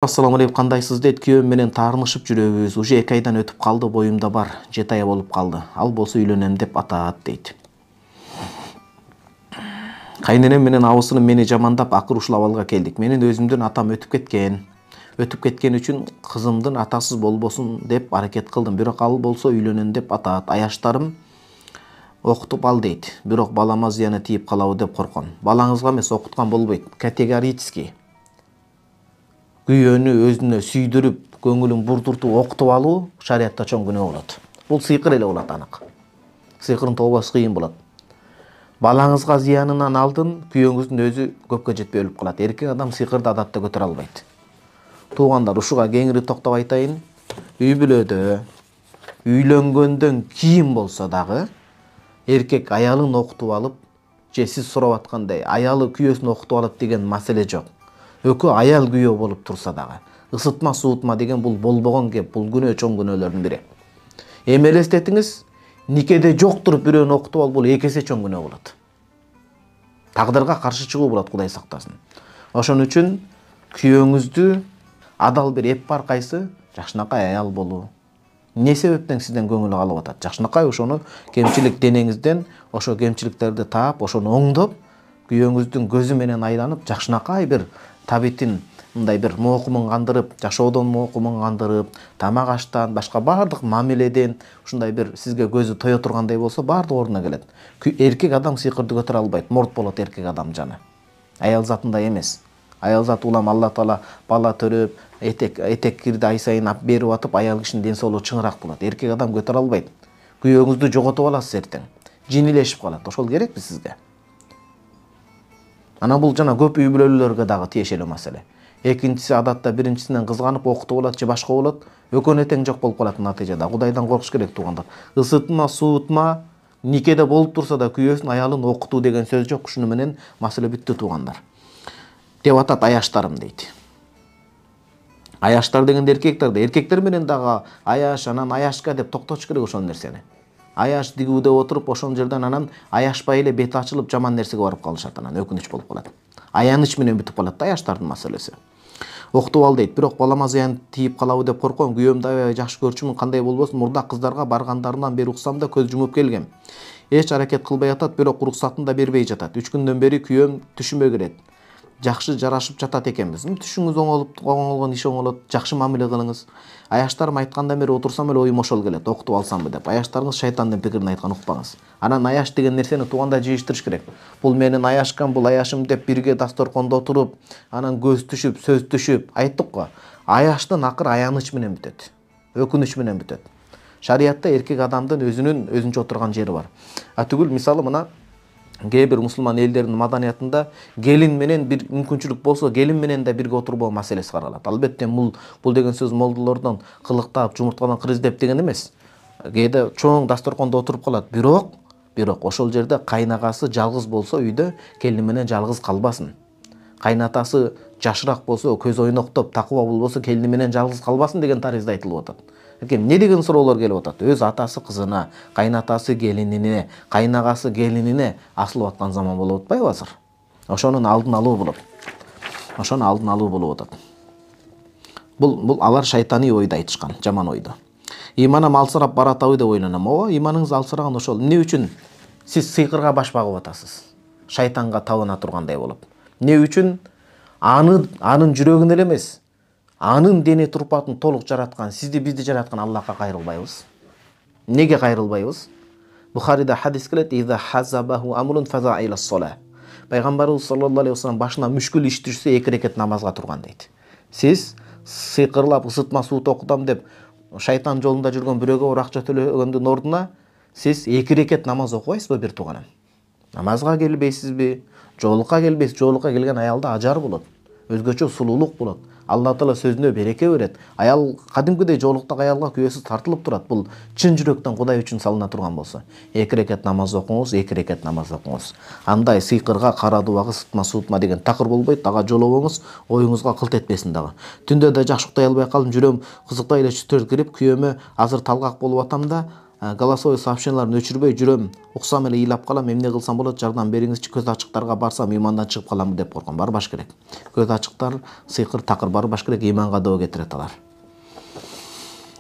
Assalamu алейкум, кандайсыз дейт. Күйөөм менен таарынышып жүрөбүз. Уже 2 айдан өтүп калды, боюмда бар, 7 ай болуп калды. Ал болсо үйлөнөм деп атаат дейт. Кайненем менен абысыным мени жамандап, акыр ушул абалга келдик. Менин өзүмдүн атам өтүп кеткен. Өтүп кеткен үчүн кызымдын атасыз болбосун деп аракет кылдым. Бирок ал болсо үйлөнөм деп атаат. Аяштарым окутуп ал дейт. Бирок балама зыяны тийип калабы деп корком. Балаңызга эмес, окуткан болбойт. Категорически күйөөнү өзүнө сүйдүрүп, көңүлүн бурдуртуп окутуп алуу шариатта чоң күнөө болот. Бул сыйкыр эле болот анык. Сыйкырдын тобасы кыйын болот. Балаңызга зыянынан алдын күйөөңүздүн өзү көпкө жетпей өлүп калат. Эркек адам сыйкырды адатта көтөрө албайт. Туугандар, ушуга кеңири токтоп айтайын. Үй бүлөдө үйлөнгөндөн кийин болсо дагы эркек аялын окутуп алып, же сиз сурап аткандай аялы күйөөсүн окутуп алып деген маселе жок. Өкө аял күйөө болуп турса дагы ысытма суутма деген бул болбогон кеп, бул күнөө, чоң күнөөлөрдүн бири. Эми элестетиңиз, никеде жок туруп бирөөнү окутуп алып, бул 2 эсе чоң күнөө болот. Тагдырга каршы чыгуу болот, Кудай сактасын. Ошон үчүн күйөөңүздү адал бир эп бар, кайсы жакшынакай аял болуу. Не себептен сизден көңүл калып атат? Жакшынакай ошону кемчилик денеңизден, ошо кемчиликтерди таап, ошону оңдоп, күйөөңүздүн көзү менен айланып, жакшынакай бир табитин, мындай бир моокумун кандырып, жашоодон моокумун кандырып, тамак аштан башка бардык мамиледен ушундай бир сизге көзү тое тургандай болсо, бардык ордуна келет. Эркек адам сыйкырды көтөрө албайт, морт болот эркек адам жаны. Аял затындай эмес. Аял зат улам Алла Таала бала төрөп, этек кирди ай сайын берип атып, аял кишинин ден соолугу чыңыраак болот. Эркек адам көтөрө албайт. Күйөөңүздү жоготуп аласыз эртең. Жинилешип калат. Ошол керекпи сизге? Ана бул жана көп үй бүлөлөргө дагы тиешелүү маселе. Экинчиси адатта биринчисинен кызганып окутуп алат же башка болот, өкөнө тең жок болуп калат натыйжада. Кудайдан коркуш керек, туугандар. Ысытма, суутма, никеде болуп турса да күйөөсүн, аялын окутуу деген сөз жок. Ушуну менен маселе бүттү, туугандар. Деп атат, аяштарым дейт. Аяштар дегенде эркектер менен дагы аяш, анан аяшка деп токтотуш керек ошол нерсени. Аяш дигүүдө отуруп, ошол жерден анан аяшпай эле бети ачылып жаман нерсеге барып калышат, анан өкүнүч болуп калат. Аяныч менен бүтүп калат да аяштардын маселеси. Окутуп ал дейт. Бирок балама зыян тийип калабы деп корком. Күйөөмдү аябай жакшы көрчүмүн, кандай болбосун, мурда кыздарга баргандарынан бери уксам да көз жумуп келгем. Эч аракет кылбай атат, бирок уруксатын да бербей жатат. 3 күндөн бери күйөөм түшүмө кирет. Жакшы жарашып жатат экенбиз. Түшүңүз оңолгон иш оңолот, жакшы мамиле кылыңыз. Аяштарым айткандан бери отурсам эле оюм ошол келет, окутуп алсамбы деп. Аяштарыңыз шайтандын пикирин айткан, укпаңыз. Анан аяш деген нерсени тууганда жыйыштырыш керек. Бул менин аяшкам, бул аяшым деп бирге дасторкондо отуруп, анан көз түшүп, сөз түшүп, айттык го. Аяштын акыры аяныч менен бүтөт. Өкүнүч менен бүтөт. Шариатта эркек адамдын өзүнчө отурган жери бар. Түгүл, мисалы мына кээ бир мусулман элдердин маданиятында келин менен бир мүмкүнчүлүк болсо, келин менен да бирге отурбоо маселеси каралат. Албетте бул деген сөз молдолордон кылыктап, жумурткадан кыр издеп деген эмес. Кээде чоң дасторкондо отуруп калат. Бирок ошол жерде кайнагасы жалгыз болсо, үйдө келини менен жалгыз калбасын. Кайнатасы жашыраак болсо, көз ойноктоп, такыба болбосо, келини менен жалгыз калбасын деген таризде айтылып атат. Не деген суроолор келип атат? Өз атасы кызына, кайнатасы келинине, кайнагасы келинине асылып аткан заман болуп атпайбы азыр? Ошонун алдын алуу болот. Бул алар шайтаны ойду айтышкан, жаман ойду. Иманам алсырап баратабы деп ойлоном. Ооба, иманыңыз алсыраган ошол. Эмне үчүн сиз сыйкырга баш багып атасыз? Шайтанга табына тургандай болуп. Эмне үчүн анын жүрөгүн эле эмес, анын дене турпатын толук жараткан, сизди бизди жараткан Аллахка кайрылбайбыз? Неге кайрылбайбыз? Бухарида хадис келет: "Иза хазабаху амрун фаза иля ссала." Пайгамбарыбыз саллаллаху алейхи вассалам башына мүшкүл иш түшсө 2 рекет намазга турган дейт. Сиз сыйкырлап ысытма суут окутам деп шайтан жолунда жүргөн бирөөгө акча төлөгөндүн ордуна сиз 2 рекет намаз окубайсызбы, бир тууганым? Намазга келбейсизби? Жоолукка келбейсиз. Жоолукка келген аялда ажар болот. Өзгөчө сулуулук болот. Алла Таала сөзүнө береке берет. Аял кадимкидей жоолуктагы аялга күйөөсүз тартылып турат. Бул чын жүрөктөн Кудай үчүн салына турган болсо, 2 рекет намаз окуңуз, 2 рекет намаз окуңуз. Андай сыйкырга, карадубага, ысытма суутма деген такыр болбойт. Ага жолобоңуз, оюңузга кылт этпесин дагы. Түндө да жакшы уктай албай калдым, жүрөм кызыктай эле түстөр кирип, күйөөмө азыр талгак болуп атам да, голосовой сообщенияларын өчүрбөй жүрөм, уксам эле ыйлап калам, эмне кылсам болот, жардам бериңизчи, көз ачыктарга барсам ыймандан чыгып каламбы деп корком. Барбаш керек. Көз ачыктар сыйкыр такыр барбаш керек, ыйманга доо кетирет алар.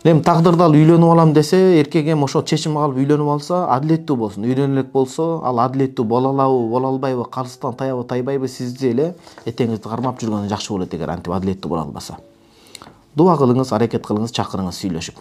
Эми тагдырда ал үйлөнүп алам десе, эркек эми ошо чечим алып үйлөнүп алса, адилеттүү болсун. Үйлөнө элек болсо, ал адилеттүү боло алабы, боло албайбы, карыстан таябы, тайбайбы, сизди эле этеңизди кармап жүргөнү жакшы болот эгер антип адилеттүү боло албаса. Дуа кылыңыз, аракет кылыңыз, чакырыңыз сүйлөшүп.